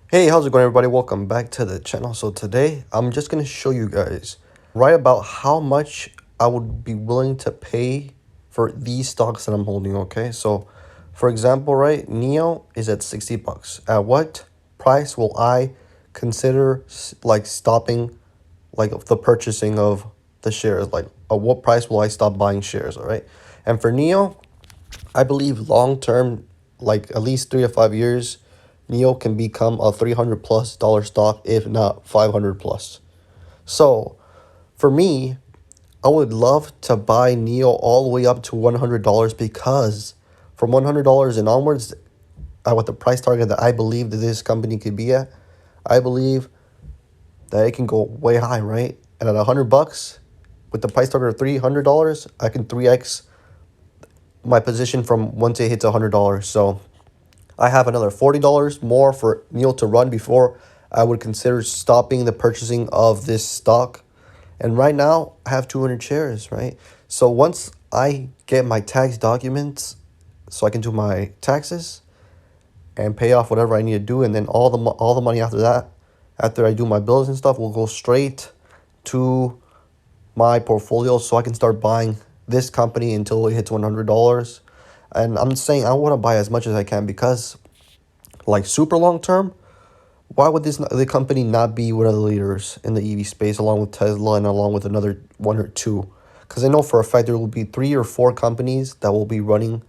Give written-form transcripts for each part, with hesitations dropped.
Hey, how's it going, everybody? Welcome back to the channel. So today I'm just gonna show you guys right about how much I would be willing to pay for these stocks that I'm holding. Okay, so for example, right, Neo is at 60 bucks. At what price will I consider like stopping like the purchasing of the shares? Like at what price will I stop buying shares? All right, and for Neo, I believe long term, like at least 3 to 5 years, Neo can become a $300+ stock, if not 500 plus. So for me, I would love to buy Neo all the way up to $100 because from $100 and onwards, with the price target that I believe that this company could be at, I believe that it can go way high, right? And at $100, with the price target of $300, I can 3x my position from once it hits $100. So I have another $40 more for Neil to run before I would consider stopping the purchasing of this stock. And right now, I have 200 shares, right? So once I get my tax documents, so I can do my taxes and pay off whatever I need to do, and then all the money after that, after I do my bills and stuff, will go straight to my portfolio, so I can start buying this company until it hits $100. And I'm saying I want to buy as much as I can because like super long term, why would the company not be one of the leaders in the EV space along with Tesla and along with another one or two? Because I know for a fact there will be 3 or 4 companies that will be running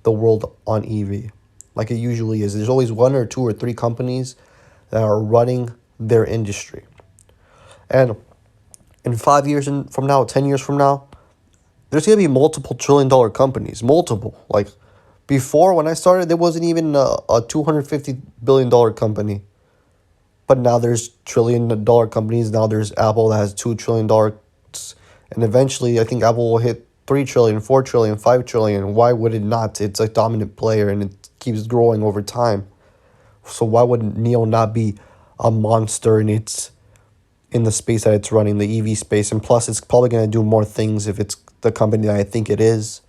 the world on EV, like it usually is. There's always 1 or 2 or 3 companies that are running their industry, and in 5 years from now, 10 years from now, there's gonna be multiple trillion-dollar companies, multiple. Like before, when I started, there wasn't even a $250 billion company. But now there's $1 trillion companies. Now there's Apple that has $2 trillion, and eventually I think Apple will hit 3 trillion, 4 trillion, 5 trillion. Why would it not? It's a dominant player and it keeps growing over time. So why would Neo not be a monster in the space that it's running, the EV space? And plus, it's probably gonna do more things if it's the company that I think it is.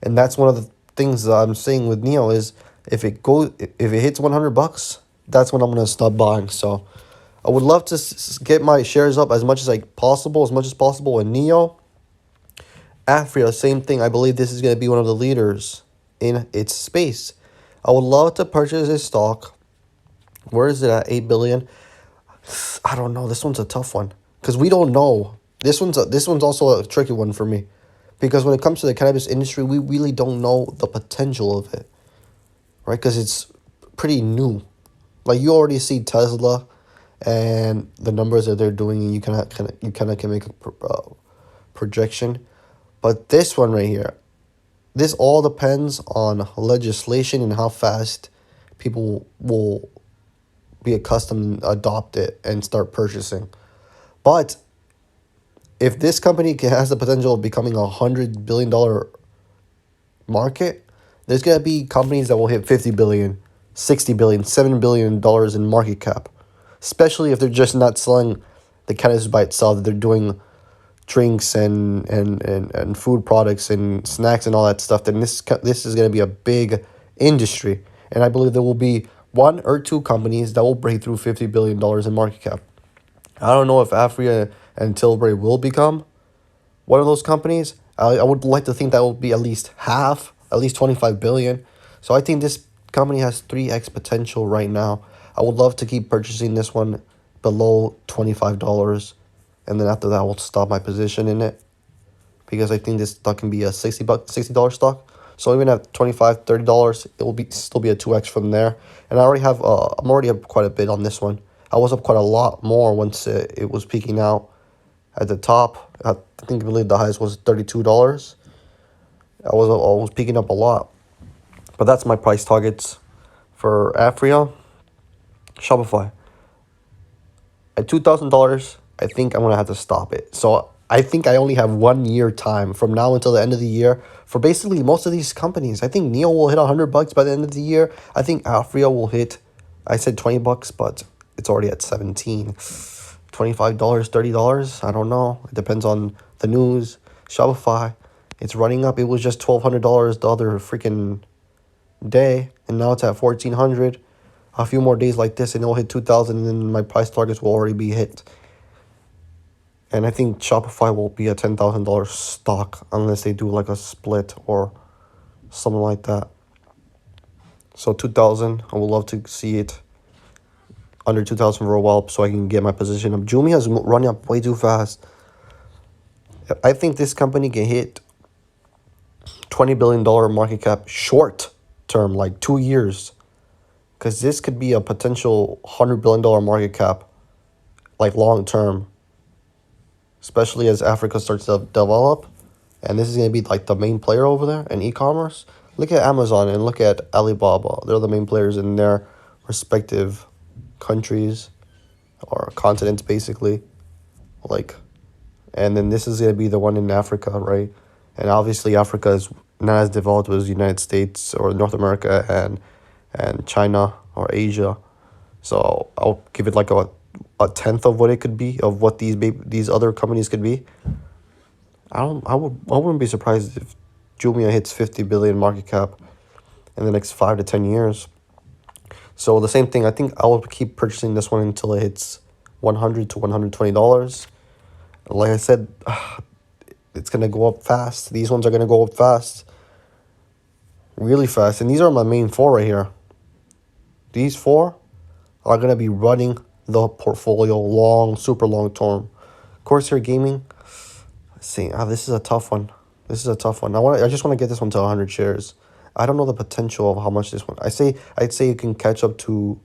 And that's one of the things that I'm saying with Neo is if it hits $100, that's when I'm gonna stop buying. So I would love to get my shares up as much as possible in Neo. Aphria, same thing. I believe this is gonna be one of the leaders in its space. I would love to purchase this stock. Where is it at? 8 billion. I don't know. This one's a tough one because we don't know. This one's also a tricky one for me because when it comes to the cannabis industry, we really don't know the potential of it, right? Because it's pretty new. Like you already see Tesla and the numbers that they're doing, and you kind of can make a projection. But this one right here, this all depends on legislation and how fast people will be accustomed, adopt it, and start purchasing. But if this company has the potential of becoming $100 billion market, there's gonna be companies that will hit 50 billion, 60 billion, $7 billion in market cap. Especially if they're just not selling the cannabis by itself, that they're doing drinks and food products and snacks and all that stuff, then this is gonna be a big industry. And I believe there will be 1 or 2 companies that will break through $50 billion in market cap. I don't know if Aphria and Tilbury will become one of those companies. I would like to think that will be at least half, at least 25 billion. So I think this company has 3x potential right now. I would love to keep purchasing this one below $25, and then after that, I will stop my position in it because I think this stock can be a $60 stock. So even at $25, $30, it will be still be a 2x from there. And I'm already up quite a bit on this one. I was up quite a lot more once it was peaking out at the top. I believe the highest was $32. I was peaking up a lot. But that's my price targets for Aphria. Shopify. At $2,000, I think I'm gonna have to stop it. So I think I only have 1 year time from now until the end of the year for basically most of these companies. I think Neo will hit $100 by the end of the year. I think Aphria will hit, I said $20, but it's already at 17. $25, $30. I don't know. It depends on the news. Shopify, it's running up. It was just $1,200 the other freaking day, and now it's at 1,400. a few more days like this and it'll hit 2,000 and then my price targets will already be hit. And I think Shopify will be a $10,000 stock unless they do like a split or something like that. So 2,000, I would love to see it under 2,000 for a while so I can get my position up. Jumia is running up way too fast. I think this company can hit $20 billion market cap short term, like 2 years. Because this could be a potential $100 billion market cap, like long term. Especially as Africa starts to develop. And this is going to be like the main player over there in e-commerce. Look at Amazon and look at Alibaba. They're the main players in their respective countries or continents, basically. Like, and then this is going to be the one in Africa, right? And obviously Africa is not as developed as the United States or North America and China or Asia. So I'll give it like a tenth of what it could be, of what these other companies could be. I wouldn't be surprised if Jumia hits 50 billion market cap in the next 5 to 10 years. So the same thing, I think I will keep purchasing this one until it hits $100 to $120. Like I said, it's going to go up fast. These ones are going to go up fast. Really fast. And these are my main four right here. These four are going to be running the portfolio super long term. Corsair Gaming. Let's see. This is a tough one. I just want to get this one to 100 shares. I don't know the potential of how much this one. I'd say you can catch up to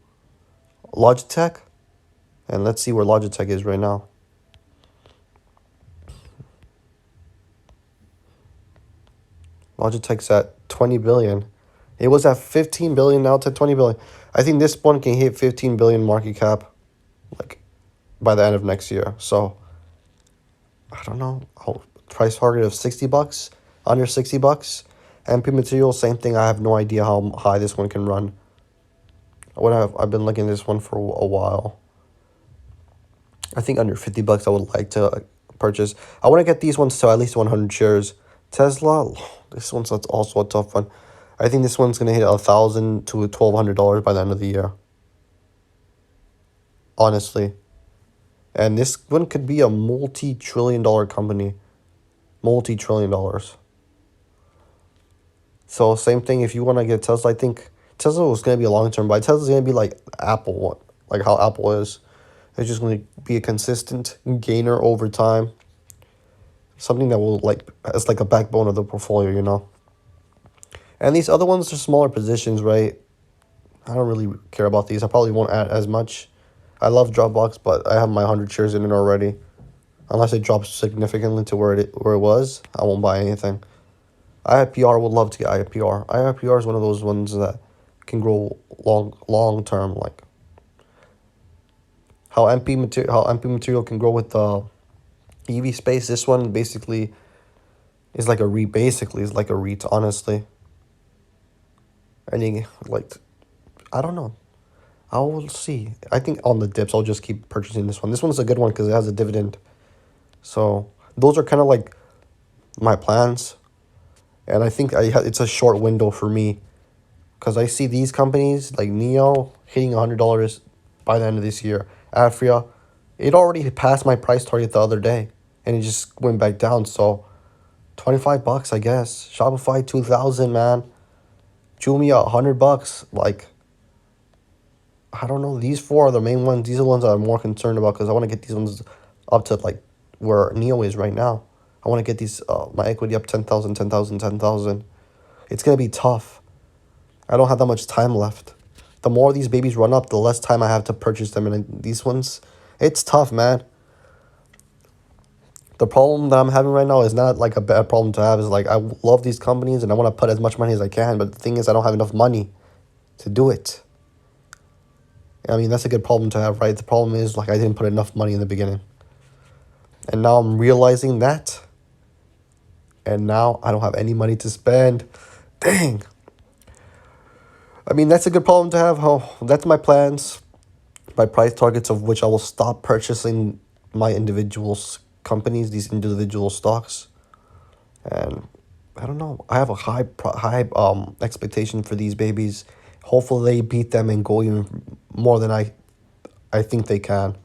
Logitech. And let's see where Logitech is right now. Logitech's at 20 billion. It was at 15 billion, now it's at 20 billion. I think this one can hit 15 billion market cap like by the end of next year. So I don't know. Price target of $60, under $60. MP Material, same thing. I have no idea how high this one can run. I've been looking at this one for a while. I think under $50 I would like to purchase. I want to get these ones to at least 100 shares. Tesla, this one's also a tough one. I think this one's going to hit $1,000 to $1,200 by the end of the year. Honestly. And this one could be a multi-trillion-dollar company. Multi-trillion dollars. So same thing, if you want to get Tesla, I think Tesla was going to be a long-term buy. Tesla's going to be like Apple, like how Apple is. It's just going to be a consistent gainer over time. Something that will it's like a backbone of the portfolio, you know. And these other ones are smaller positions, right? I don't really care about these. I probably won't add as much. I love Dropbox, but I have my 100 shares in it already. Unless it drops significantly to where it was, I won't buy anything. IIPR, would love to get IIPR. IIPR is one of those ones that can grow long term, like how MP material can grow with the EV space. This one basically is like a REIT, honestly. And I don't know. I will see. I think on the dips, I'll just keep purchasing this one. This one's a good one because it has a dividend. So those are kind of like my plans. And I think it's a short window for me because I see these companies like Neo hitting $100 by the end of this year. Aphria, it already passed my price target the other day and it just went back down. So $25, I guess. Shopify, 2,000, man. Jumia, $100. Like, I don't know. These four are the main ones. These are the ones that I'm more concerned about because I want to get these ones up to like where Neo is right now. I want to get these my equity up 10,000, 10,000, 10,000. It's going to be tough. I don't have that much time left. The more these babies run up, the less time I have to purchase them. And these ones, it's tough, man. The problem that I'm having right now is not like a bad problem to have. It's like I love these companies and I want to put as much money as I can. But the thing is, I don't have enough money to do it. I mean, that's a good problem to have, right? The problem is like I didn't put enough money in the beginning. And now I'm realizing that. And now I don't have any money to spend. Dang. I mean, that's a good problem to have. That's my plans. My price targets of which I will stop purchasing my individual companies, these individual stocks. And I don't know. I have a high expectation for these babies. Hopefully they beat them and go even more than I think they can.